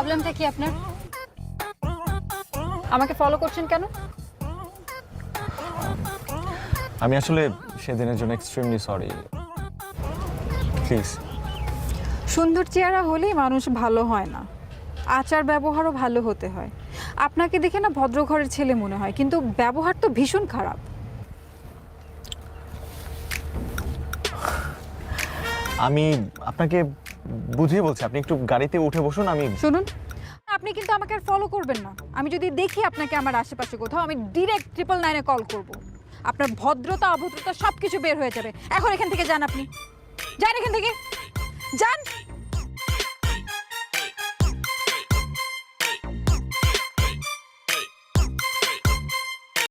প্রবলেমটা কি আপনার? আমাকে ফলো করছেন কেন? আমি আসলে সেদিনের জন্য এক্সট্রিমলি সরি, প্লিজ। সুন্দর চেহারা হলেই মানুষ ভালো হয় না, আচার ব্যবহারও ভালো হতে হয়। আপনাকে দেখে না ভদ্র ঘরের ছেলে মনে হয়, কিন্তু ব্যবহার তো ভীষণ খারাপ। আমি আপনাকে বুঝিয়ে বলছি, আপনি একটু গাড়িতে উঠে বসুন। আমি শুনুন, আপনি কিন্তু আমাকে আর ফলো করবেন না। আমি যদি দেখি আপনাকে আমার আশেপাশে কোথাও, আমি ডিরেক্ট 999-এ কল করব। আপনার ভদ্রতা অভদ্রতা সব কিছু বের হয়ে যাবে। এখন এখান থেকে যান, আপনি যান, এখান থেকে যান।